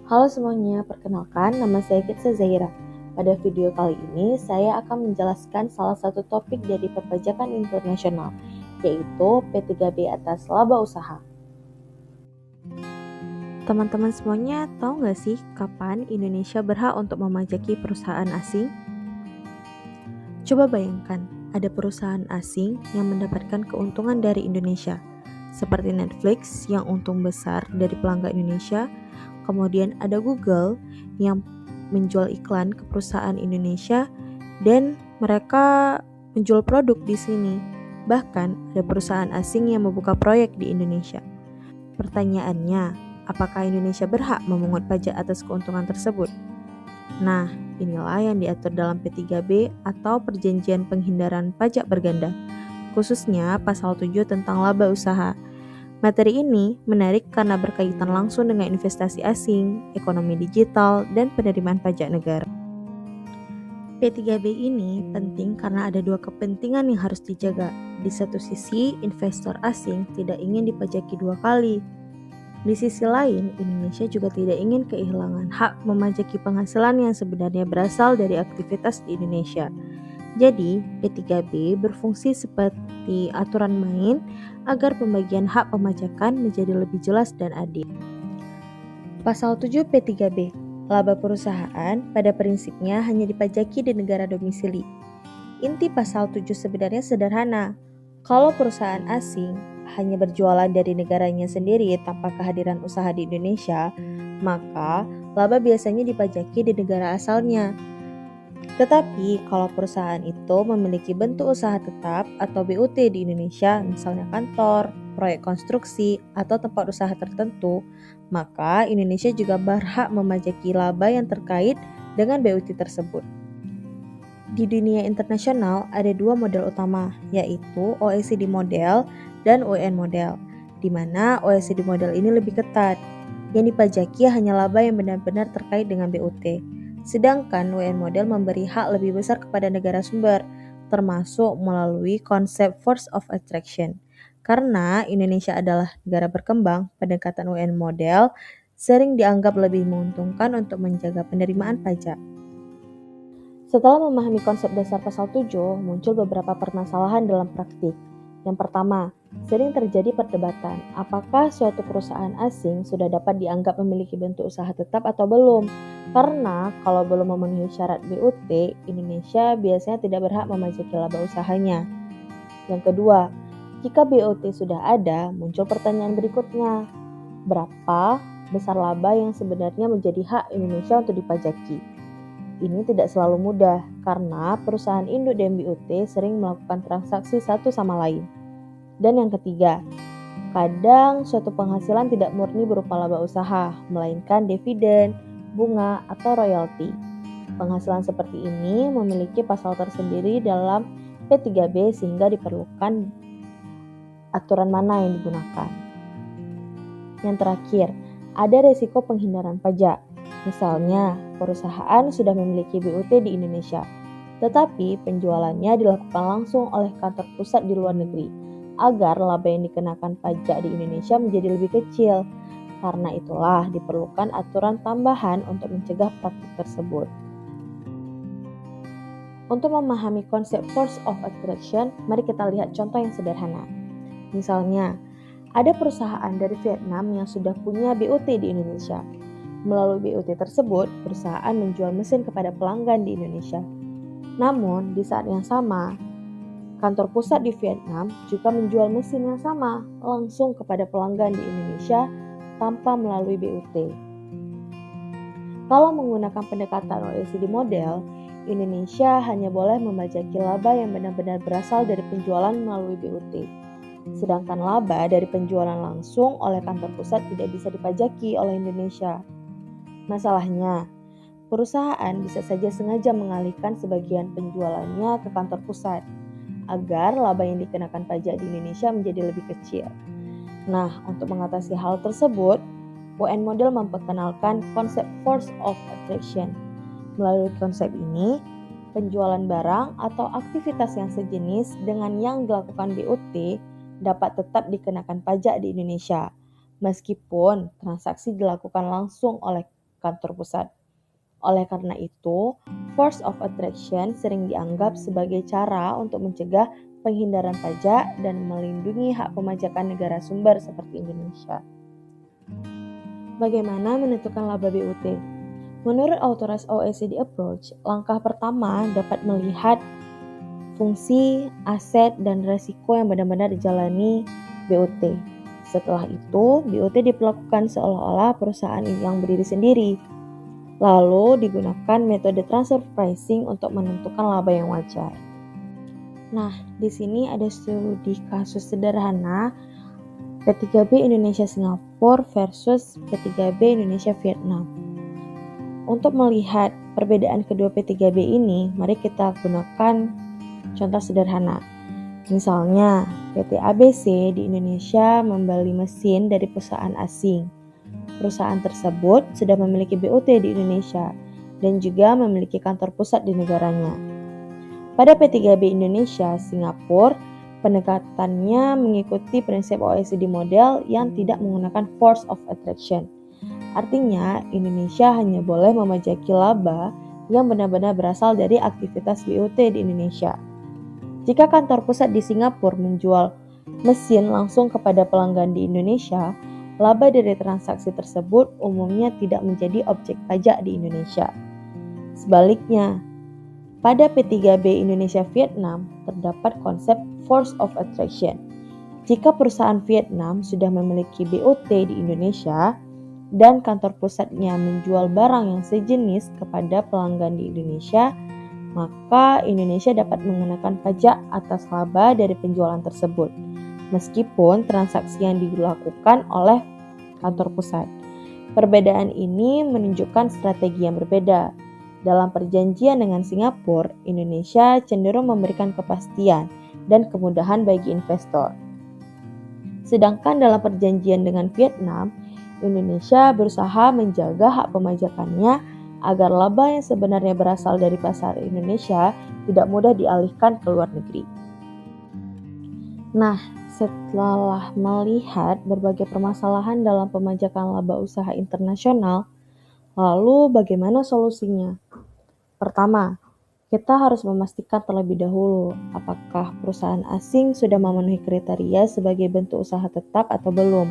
Halo semuanya, perkenalkan nama saya Kitsa Zaira. Pada video kali ini, saya akan menjelaskan salah satu topik dari perpajakan internasional, yaitu P3B atas laba usaha. Teman-teman semuanya tahu nggak sih kapan Indonesia berhak untuk memajaki perusahaan asing? Coba bayangkan, ada perusahaan asing yang mendapatkan keuntungan dari Indonesia, seperti Netflix yang untung besar dari pelanggan Indonesia. Kemudian ada Google yang menjual iklan ke perusahaan Indonesia dan mereka menjual produk di sini. Bahkan ada perusahaan asing yang membuka proyek di Indonesia. Pertanyaannya, apakah Indonesia berhak memungut pajak atas keuntungan tersebut? Nah, inilah yang diatur dalam P3B atau Perjanjian Penghindaran Pajak Berganda, khususnya pasal 7 tentang laba usaha. Materi ini menarik karena berkaitan langsung dengan investasi asing, ekonomi digital, dan penerimaan pajak negara. P3B ini penting karena ada dua kepentingan yang harus dijaga. Di satu sisi, investor asing tidak ingin dipajaki dua kali. Di sisi lain, Indonesia juga tidak ingin kehilangan hak memajaki penghasilan yang sebenarnya berasal dari aktivitas di Indonesia. Jadi, P3B berfungsi seperti aturan main agar pembagian hak pemajakan menjadi lebih jelas dan adil. Pasal 7 P3B, laba perusahaan pada prinsipnya hanya dipajaki di negara domisili. Inti pasal 7 sebenarnya sederhana. Kalau perusahaan asing hanya berjualan dari negaranya sendiri tanpa kehadiran usaha di Indonesia, maka laba biasanya dipajaki di negara asalnya. Tetapi kalau perusahaan itu memiliki bentuk usaha tetap atau BUT di Indonesia, misalnya kantor, proyek konstruksi, atau tempat usaha tertentu, maka Indonesia juga berhak memajaki laba yang terkait dengan BUT tersebut. Di dunia internasional ada dua model utama, yaitu OECD model dan UN model, di mana OECD model ini lebih ketat. Yang dipajaki hanya laba yang benar-benar terkait dengan BUT. Sedangkan UN model memberi hak lebih besar kepada negara sumber, termasuk melalui konsep force of attraction. Karena Indonesia adalah negara berkembang, pendekatan UN model sering dianggap lebih menguntungkan untuk menjaga penerimaan pajak. Setelah memahami konsep dasar pasal 7, muncul beberapa permasalahan dalam praktik. Yang pertama, sering terjadi perdebatan, apakah suatu perusahaan asing sudah dapat dianggap memiliki bentuk usaha tetap atau belum? Karena kalau belum memenuhi syarat BUT, Indonesia biasanya tidak berhak memajaki laba usahanya. Yang kedua, jika BUT sudah ada, muncul pertanyaan berikutnya. Berapa besar laba yang sebenarnya menjadi hak Indonesia untuk dipajaki? Ini tidak selalu mudah karena perusahaan induk dan BUT sering melakukan transaksi satu sama lain. Dan yang ketiga, kadang suatu penghasilan tidak murni berupa laba usaha, melainkan dividen, bunga, atau royalti. Penghasilan seperti ini memiliki pasal tersendiri dalam P3B sehingga diperlukan aturan mana yang digunakan. Yang terakhir, ada resiko penghindaran pajak. Misalnya, perusahaan sudah memiliki BUT di Indonesia, tetapi penjualannya dilakukan langsung oleh kantor pusat di luar negeri, agar laba yang dikenakan pajak di Indonesia menjadi lebih kecil. Karena itulah diperlukan aturan tambahan untuk mencegah praktik tersebut. Untuk memahami konsep force of attraction, mari kita lihat contoh yang sederhana. Misalnya, ada perusahaan dari Vietnam yang sudah punya BUT di Indonesia. Melalui BUT tersebut, perusahaan menjual mesin kepada pelanggan di Indonesia. Namun, di saat yang sama, kantor pusat di Vietnam juga menjual mesin yang sama langsung kepada pelanggan di Indonesia tanpa melalui BUT. Kalau menggunakan pendekatan OECD model, Indonesia hanya boleh memajaki laba yang benar-benar berasal dari penjualan melalui BUT. Sedangkan laba dari penjualan langsung oleh kantor pusat tidak bisa dipajaki oleh Indonesia. Masalahnya, perusahaan bisa saja sengaja mengalihkan sebagian penjualannya ke kantor pusat agar laba yang dikenakan pajak di Indonesia menjadi lebih kecil. Nah, untuk mengatasi hal tersebut, UN Model memperkenalkan konsep force of attraction. Melalui konsep ini, penjualan barang atau aktivitas yang sejenis dengan yang dilakukan BUT dapat tetap dikenakan pajak di Indonesia, meskipun transaksi dilakukan langsung oleh kantor pusat. Oleh karena itu, force of attraction sering dianggap sebagai cara untuk mencegah penghindaran pajak dan melindungi hak pemajakan negara sumber seperti Indonesia. Bagaimana menentukan laba BUT? Menurut Authorized OECD Approach, langkah pertama dapat melihat fungsi, aset, dan resiko yang benar-benar dijalani BUT. Setelah itu, BUT diperlakukan seolah-olah perusahaan yang berdiri sendiri. Lalu digunakan metode transfer pricing untuk menentukan laba yang wajar. Nah, di sini ada studi kasus sederhana P3B Indonesia Singapura versus P3B Indonesia Vietnam. Untuk melihat perbedaan kedua P3B ini, mari kita gunakan contoh sederhana. Misalnya, PT ABC di Indonesia membeli mesin dari perusahaan asing. Perusahaan tersebut sudah memiliki BUT di Indonesia dan juga memiliki kantor pusat di negaranya. Pada P3B Indonesia Singapura, pendekatannya mengikuti prinsip OECD model yang tidak menggunakan force of attraction. Artinya, Indonesia hanya boleh memajaki laba yang benar-benar berasal dari aktivitas BUT di Indonesia. Jika kantor pusat di Singapura menjual mesin langsung kepada pelanggan di Indonesia, laba dari transaksi tersebut umumnya tidak menjadi objek pajak di Indonesia. Sebaliknya, pada P3B Indonesia Vietnam terdapat konsep force of attraction. Jika perusahaan Vietnam sudah memiliki BUT di Indonesia dan kantor pusatnya menjual barang yang sejenis kepada pelanggan di Indonesia, maka Indonesia dapat mengenakan pajak atas laba dari penjualan tersebut, meskipun transaksi yang dilakukan oleh kantor pusat. Perbedaan ini menunjukkan strategi yang berbeda. Dalam perjanjian dengan Singapura, Indonesia cenderung memberikan kepastian dan kemudahan bagi investor. Sedangkan dalam perjanjian dengan Vietnam, Indonesia berusaha menjaga hak pemajakannya agar laba yang sebenarnya berasal dari pasar Indonesia tidak mudah dialihkan ke luar negeri. Nah, setelah melihat berbagai permasalahan dalam pemajakan laba usaha internasional, lalu bagaimana solusinya? Pertama, kita harus memastikan terlebih dahulu apakah perusahaan asing sudah memenuhi kriteria sebagai bentuk usaha tetap atau belum.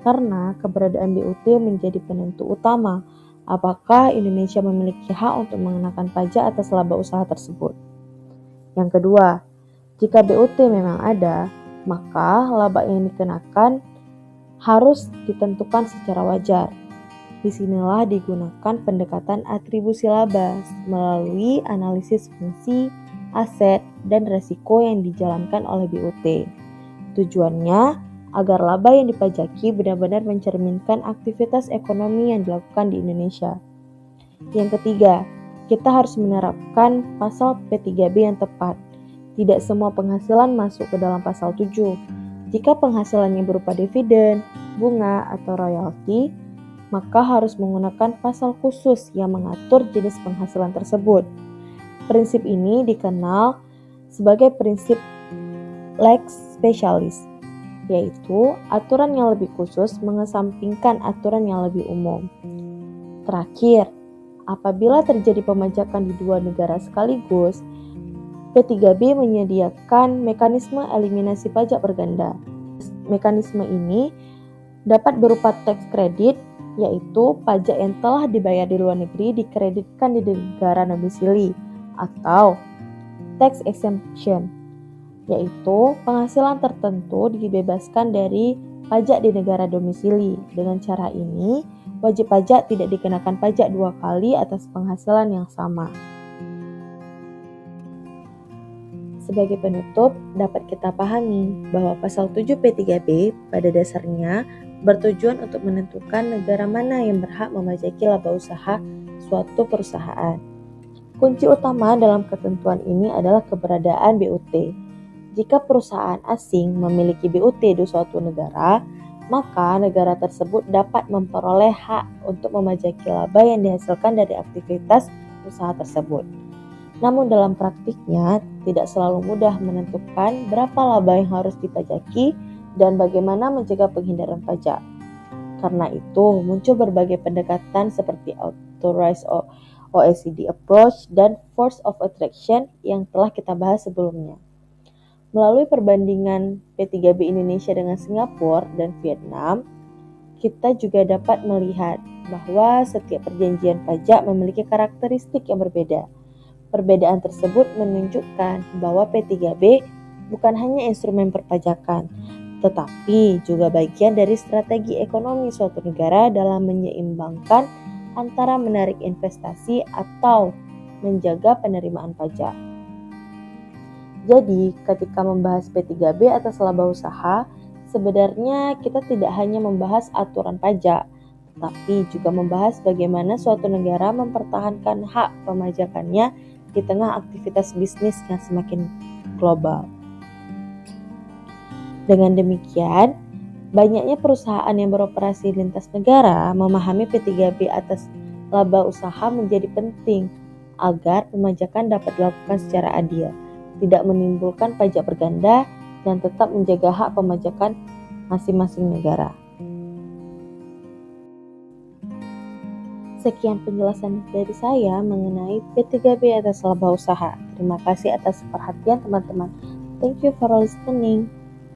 Karena keberadaan BUT menjadi penentu utama apakah Indonesia memiliki hak untuk mengenakan pajak atas laba usaha tersebut. Yang kedua, jika BUT memang ada, maka laba yang dikenakan harus ditentukan secara wajar. Disinilah digunakan pendekatan atribusi laba melalui analisis fungsi, aset, dan resiko yang dijalankan oleh BUT. Tujuannya agar laba yang dipajaki benar-benar mencerminkan aktivitas ekonomi yang dilakukan di Indonesia. Yang ketiga, kita harus menerapkan pasal P3B yang tepat. Tidak semua penghasilan masuk ke dalam pasal 7. Jika penghasilannya berupa dividen, bunga, atau royalti, maka harus menggunakan pasal khusus yang mengatur jenis penghasilan tersebut. Prinsip ini dikenal sebagai prinsip lex specialis, yaitu aturan yang lebih khusus mengesampingkan aturan yang lebih umum. Terakhir, apabila terjadi pemajakan di dua negara sekaligus, P3B menyediakan mekanisme eliminasi pajak berganda. Mekanisme ini dapat berupa tax credit, yaitu pajak yang telah dibayar di luar negeri dikreditkan di negara domisili, atau tax exemption, yaitu penghasilan tertentu dibebaskan dari pajak di negara domisili. Dengan cara ini, wajib pajak tidak dikenakan pajak 2 kali atas penghasilan yang sama. Sebagai penutup, dapat kita pahami bahwa pasal 7 P3B pada dasarnya bertujuan untuk menentukan negara mana yang berhak memajaki laba usaha suatu perusahaan. Kunci utama dalam ketentuan ini adalah keberadaan BUT. Jika perusahaan asing memiliki BUT di suatu negara, maka negara tersebut dapat memperoleh hak untuk memajaki laba yang dihasilkan dari aktivitas usaha tersebut. Namun dalam praktiknya, tidak selalu mudah menentukan berapa laba yang harus dipajaki dan bagaimana mencegah penghindaran pajak. Karena itu, muncul berbagai pendekatan seperti Authorized OECD Approach dan Force of Attraction yang telah kita bahas sebelumnya. Melalui perbandingan P3B Indonesia dengan Singapura dan Vietnam, kita juga dapat melihat bahwa setiap perjanjian pajak memiliki karakteristik yang berbeda. Perbedaan tersebut menunjukkan bahwa P3B bukan hanya instrumen perpajakan, tetapi juga bagian dari strategi ekonomi suatu negara dalam menyeimbangkan antara menarik investasi atau menjaga penerimaan pajak. Jadi, ketika membahas P3B atas laba usaha, sebenarnya kita tidak hanya membahas aturan pajak, tetapi juga membahas bagaimana suatu negara mempertahankan hak pemajakannya di tengah aktivitas bisnis yang semakin global. Dengan demikian, banyaknya perusahaan yang beroperasi lintas negara memahami P3B atas laba usaha menjadi penting agar pemajakan dapat dilakukan secara adil, tidak menimbulkan pajak berganda, dan tetap menjaga hak pemajakan masing-masing negara. Sekian penjelasan dari saya mengenai P3B atas laba usaha. Terima kasih atas perhatian teman-teman. Thank you for listening.